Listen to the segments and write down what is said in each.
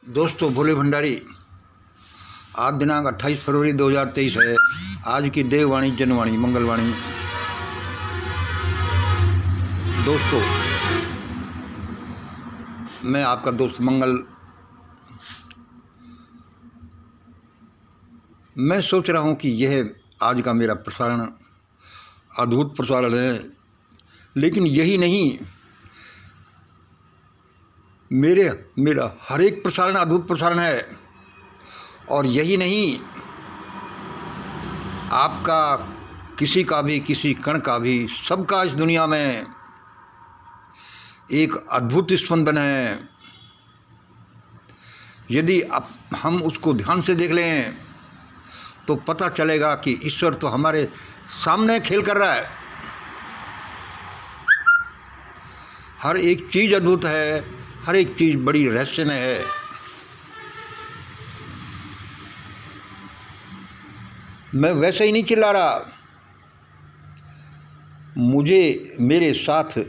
दोस्तों, भोले भंडारी। आज दिनांक 28 फरवरी 2023 है। आज की देववाणी, जनवाणी, मंगलवाणी। दोस्तों, मैं आपका दोस्त मंगल। मैं सोच रहा हूं कि यह आज का मेरा प्रसारण अद्भुत प्रसारण है, लेकिन यही नहीं, मेरा हर एक प्रसारण अद्भुत प्रसारण है। और यही नहीं, आपका किसी का भी, किसी कण का भी, सबका इस दुनिया में एक अद्भुत स्पंदन है। यदि हम उसको ध्यान से देख लें तो पता चलेगा कि ईश्वर तो हमारे सामने खेल कर रहा है। हर एक चीज़ अद्भुत है, हर एक चीज़ बड़ी रहस्यमय है। मैं वैसे ही नहीं चिल्ला रहा, मुझे मेरे साथ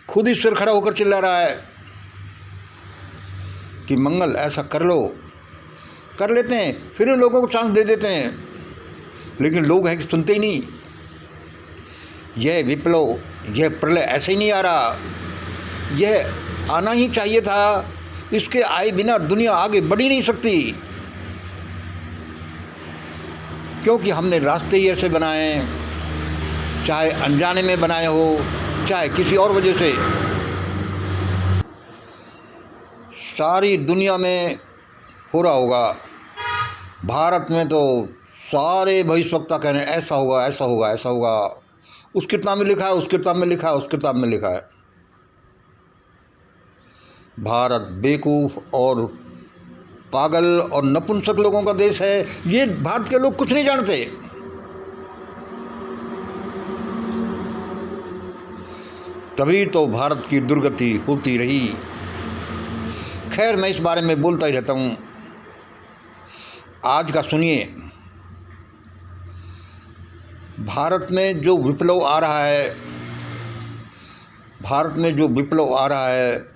खुद ईश्वर खड़ा होकर चिल्ला रहा है कि मंगल ऐसा कर लो। कर लेते हैं, फिर उन लोगों को चांस दे देते हैं, लेकिन लोग हैं कि सुनते ही नहीं। यह विप्लव, यह प्रलय ऐसे ही नहीं आ रहा, यह आना ही चाहिए था। इसके आए बिना दुनिया आगे बढ़ ही नहीं सकती, क्योंकि हमने रास्ते ही ऐसे बनाए, चाहे अनजाने में बनाए हो, चाहे किसी और वजह से। सारी दुनिया में हो रहा होगा, भारत में तो सारे भविष्यवक्ता कह रहे हैं ऐसा होगा, ऐसा होगा, ऐसा होगा। उस किताब में लिखा है, उस किताब में लिखा है, उस किताब में लिखा है। भारत बेवकूफ़ और पागल और नपुंसक लोगों का देश है। ये भारत के लोग कुछ नहीं जानते। तभी तो भारत की दुर्गति होती रही। खैर, मैं इस बारे में बोलता ही रहता हूँ। आज का सुनिए। भारत में जो विप्लव आ रहा है, भारत में जो विप्लव आ रहा है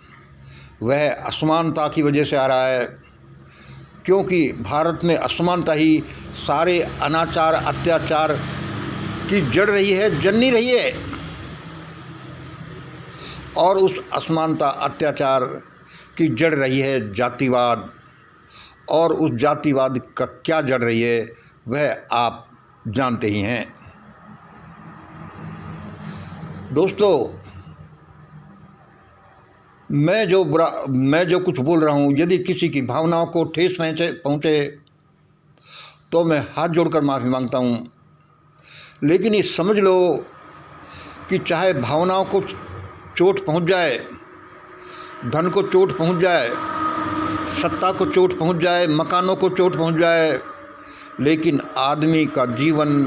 वह असमानता की वजह से आ रहा है, क्योंकि भारत में असमानता ही सारे अनाचार, अत्याचार की जड़ रही है, जननी रही है। और उस असमानता, अत्याचार की जड़ रही है जातिवाद। और उस जातिवाद का क्या जड़ रही है वह आप जानते ही हैं। दोस्तों, मैं जो कुछ बोल रहा हूँ, यदि किसी की भावनाओं को ठेस पहुँचे तो मैं हाथ जोड़कर माफ़ी मांगता हूँ। लेकिन ये समझ लो कि चाहे भावनाओं को चोट पहुँच जाए, धन को चोट पहुँच जाए, सत्ता को चोट पहुँच जाए, मकानों को चोट पहुँच जाए, लेकिन आदमी का जीवन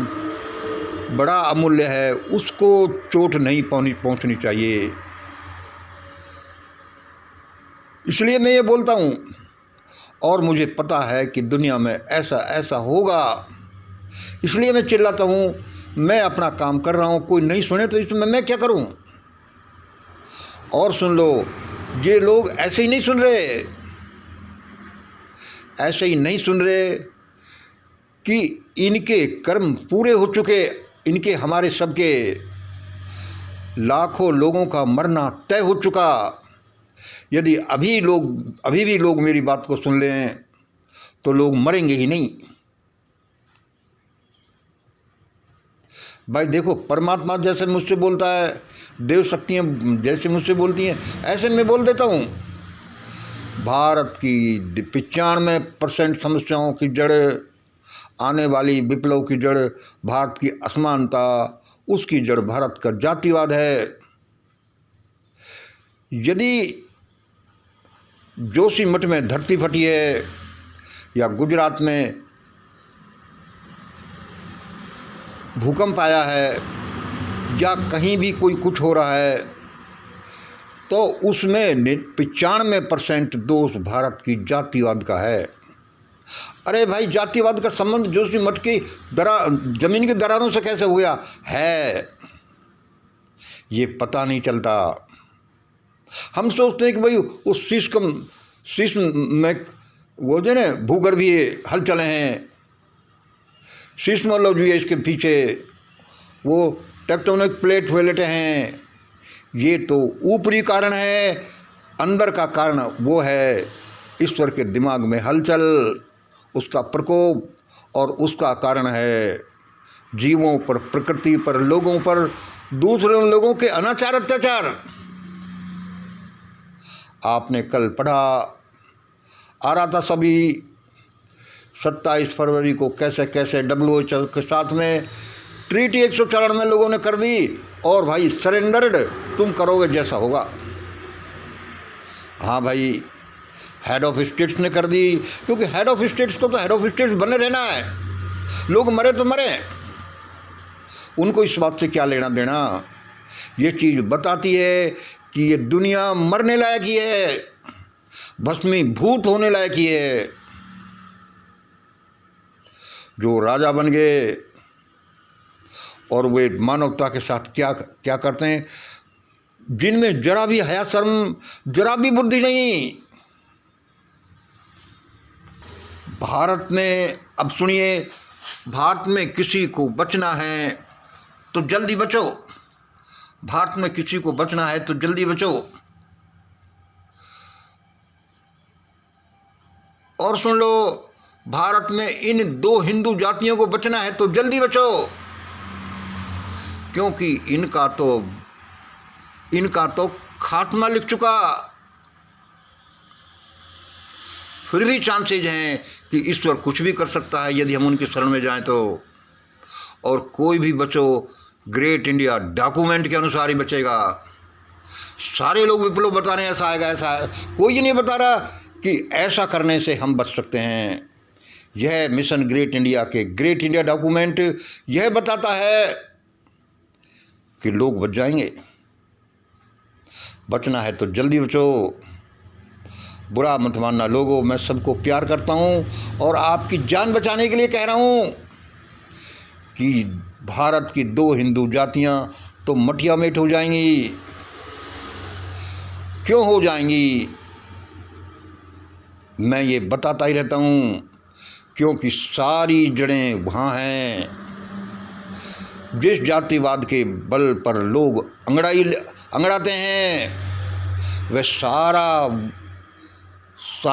बड़ा अमूल्य है, उसको चोट नहीं पहुँचनी चाहिए। इसलिए मैं ये बोलता हूँ, और मुझे पता है कि दुनिया में ऐसा ऐसा होगा, इसलिए मैं चिल्लाता हूँ। मैं अपना काम कर रहा हूँ, कोई नहीं सुने तो इसमें मैं क्या करूँ। और सुन लो, ये लोग ऐसे ही नहीं सुन रहे, ऐसे ही नहीं सुन रहे कि इनके कर्म पूरे हो चुके, इनके हमारे सबके लाखों लोगों का मरना तय हो चुका। यदि अभी भी लोग मेरी बात को सुन लें तो लोग मरेंगे ही नहीं। भाई देखो, परमात्मा जैसे मुझसे बोलता है, देव शक्तियाँ जैसे मुझसे बोलती हैं, ऐसे मैं बोल देता हूँ। भारत की 95% समस्याओं की जड़, आने वाली विप्लव की जड़ भारत की असमानता, उसकी जड़ भारत का जातिवाद है। यदि जोशीमठ में धरती फटी है, या गुजरात में भूकंप आया है, या कहीं भी कोई कुछ हो रहा है, तो उसमें 95% दोष भारत की जातिवाद का है। अरे भाई, जातिवाद का संबंध जोशीमठ की जमीन की दरारों से कैसे हो गया है, ये पता नहीं चलता। हम सोचते हैं कि भाई उस शीश में वो जो ना भूगर्भीय हलचलें हैं, सीस्मोलॉजी है इसके पीछे, वो टेक्टोनिक प्लेट वेलेटें हैं। ये तो ऊपरी कारण है, अंदर का कारण वो है ईश्वर के दिमाग में हलचल, उसका प्रकोप, और उसका कारण है जीवों पर, प्रकृति पर, लोगों पर, दूसरे लोगों के अनाचार अत्याचार। आपने कल पढ़ा आ रहा था सभी 27 फरवरी को कैसे कैसे WHO के साथ में ट्रीटी 194 लोगों ने कर दी, और भाई सरेंडर्ड, तुम करोगे जैसा होगा। हाँ भाई, हेड ऑफ स्टेट्स ने कर दी, क्योंकि हेड ऑफ स्टेट्स को तो हेड ऑफ स्टेट्स बने रहना है। लोग मरे तो मरे, उनको इस बात से क्या लेना देना। ये चीज़ बताती है कि ये दुनिया मरने लायक ही है, भस्मीभूत होने लायक ही है। जो राजा बन गए और वे मानवता के साथ क्या क्या करते हैं, जिनमें जरा भी हया शर्म, जरा भी बुद्धि नहीं। भारत में, अब सुनिए, भारत में किसी को बचना है तो जल्दी बचो, भारत में किसी को बचना है तो जल्दी बचो। और सुन लो, भारत में इन 2 हिंदू जातियों को बचना है तो जल्दी बचो, क्योंकि इनका तो खात्मा लिख चुका। फिर भी चांसेज हैं कि ईश्वर कुछ भी कर सकता है यदि हम उनकी शरण में जाएं तो। और कोई भी बचो, ग्रेट इंडिया डॉक्यूमेंट के अनुसार ही बचेगा। सारे लोग विप्लव बता रहे हैं ऐसा आएगा, ऐसा है, कोई ये नहीं बता रहा कि ऐसा करने से हम बच सकते हैं। यह मिशन ग्रेट इंडिया के ग्रेट इंडिया डॉक्यूमेंट यह बताता है कि लोग बच जाएंगे। बचना है तो जल्दी बचो, बुरा मत मानना लोगों, मैं सबको प्यार करता हूँ और आपकी जान बचाने के लिए कह रहा हूँ कि भारत की 2 हिंदू जातियाँ तो मटिया मेट हो जाएंगी। क्यों हो जाएंगी, मैं ये बताता ही रहता हूँ, क्योंकि सारी जड़ें वहाँ हैं। जिस जातिवाद के बल पर लोग अंगड़ाते हैं, वह सारा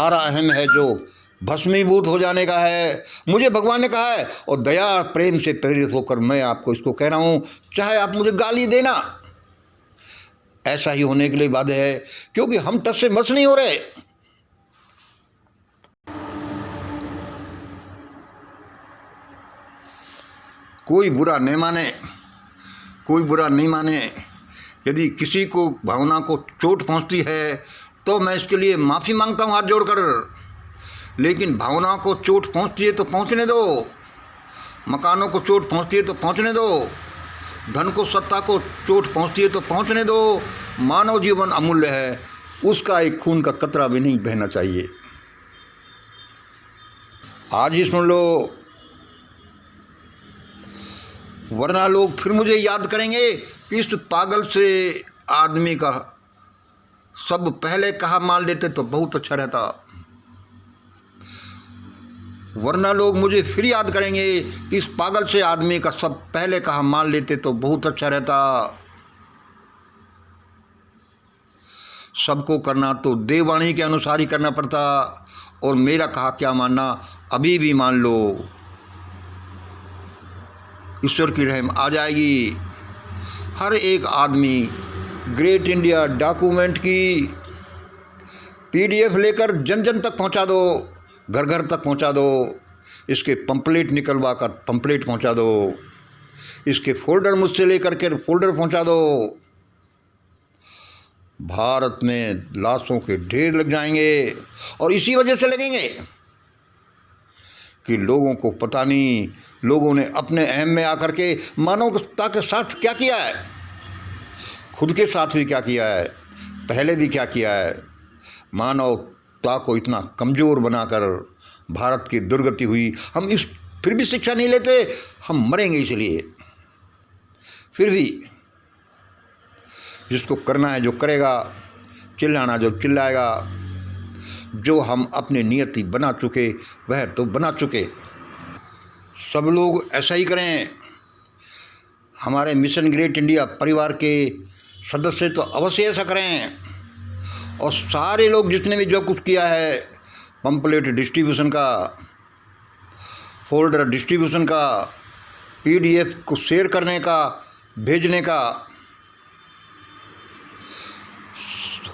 अहम है जो भस्मीभूत हो जाने का है। मुझे भगवान ने कहा है, और दया प्रेम से प्रेरित होकर मैं आपको इसको कह रहा हूँ, चाहे आप मुझे गाली देना, ऐसा ही होने के लिए बाध्य है, क्योंकि हम टस से मस नहीं हो रहे। कोई बुरा नहीं माने, कोई बुरा नहीं माने। यदि किसी को भावना को चोट पहुंचती है तो मैं इसके लिए माफ़ी मांगता हूं हाथ जोड़कर, लेकिन भावना को चोट पहुंचती है तो पहुंचने दो, मकानों को चोट पहुंचती है तो पहुंचने दो, धन को, सत्ता को चोट पहुंचती है तो पहुंचने दो। मानव जीवन अमूल्य है, उसका एक खून का कतरा भी नहीं बहना चाहिए। आज ही सुन लो, वरना लोग फिर मुझे याद करेंगे कि इस पागल से आदमी का सब पहले कहा मान लेते तो बहुत अच्छा रहता। वरना लोग मुझे फिर याद करेंगे कि इस पागल से आदमी का सब पहले कहा मान लेते तो बहुत अच्छा रहता। सबको करना तो देववाणी के अनुसार ही करना पड़ता, और मेरा कहा क्या मानना अभी भी मान लो, ईश्वर की रहम आ जाएगी। हर एक आदमी ग्रेट इंडिया डॉक्यूमेंट की PDF लेकर जन जन तक पहुंचा दो, घर घर तक पहुंचा दो, इसके पंपलेट निकलवा कर पंपलेट पहुंचा दो, इसके फोल्डर मुझसे लेकर के फोल्डर पहुंचा दो। भारत में लाशों के ढेर लग जाएंगे, और इसी वजह से लगेंगे कि लोगों को पता नहीं, लोगों ने अपने अहम में आकर के मानवता के साथ क्या किया है, खुद के साथ भी क्या किया है, पहले भी क्या किया है। मानवता को इतना कमज़ोर बनाकर भारत की दुर्गति हुई। हम इस फिर भी शिक्षा नहीं लेते, हम मरेंगे इसलिए। फिर भी जिसको करना है जो करेगा, चिल्लाना जो चिल्लाएगा, जो हम अपने नियति बना चुके वह तो बना चुके। सब लोग ऐसा ही करें। हमारे मिशन ग्रेट इंडिया परिवार के सदस्य तो अवश्य ऐसा करें। और सारे लोग जितने भी जो कुछ किया है, पंपलेट डिस्ट्रीब्यूशन का, फोल्डर डिस्ट्रीब्यूशन का, PDF को शेयर करने का, भेजने का,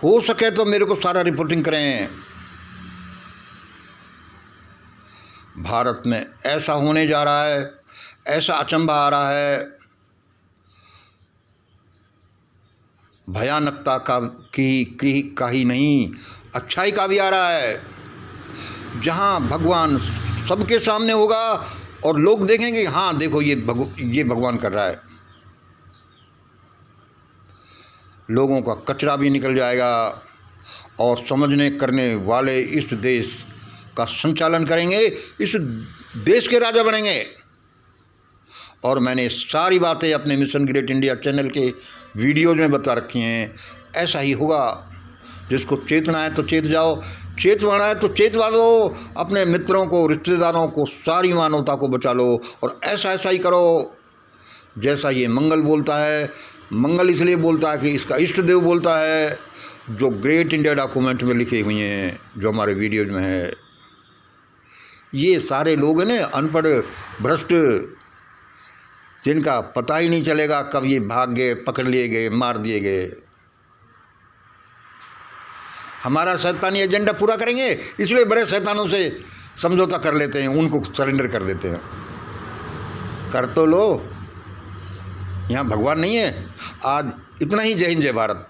हो सके तो मेरे को सारा रिपोर्टिंग करें। भारत में ऐसा होने जा रहा है, ऐसा अचंभा आ रहा है, भयानकता का ही नहीं, अच्छाई का भी आ रहा है, जहां भगवान सबके सामने होगा और लोग देखेंगे हाँ देखो ये भगवान कर रहा है। लोगों का कचरा भी निकल जाएगा और समझने करने वाले इस देश का संचालन करेंगे, इस देश के राजा बनेंगे। और मैंने सारी बातें अपने मिशन ग्रेट इंडिया चैनल के वीडियोज में बता रखी हैं। ऐसा ही होगा। जिसको चेतना है तो चेत जाओ, चेतवाना है तो चेतवा दो, अपने मित्रों को, रिश्तेदारों को, सारी मानवता को बचा लो। और ऐसा ही करो जैसा ये मंगल बोलता है। मंगल इसलिए बोलता है कि इसका इष्ट देव बोलता है, जो ग्रेट इंडिया डॉक्यूमेंट में लिखे हुए हैं, जो हमारे वीडियोज में है। ये सारे लोग हैं ना अनपढ़ भ्रष्ट, जिनका पता ही नहीं चलेगा कब ये भाग गए, पकड़ लिए गए, मार दिए गए। हमारा शैतानी एजेंडा पूरा करेंगे, इसलिए बड़े शैतानों से समझौता कर लेते हैं, उनको सरेंडर कर देते हैं। कर तो लो, यहाँ भगवान नहीं है। आज इतना ही। जय हिंद, जय भारत।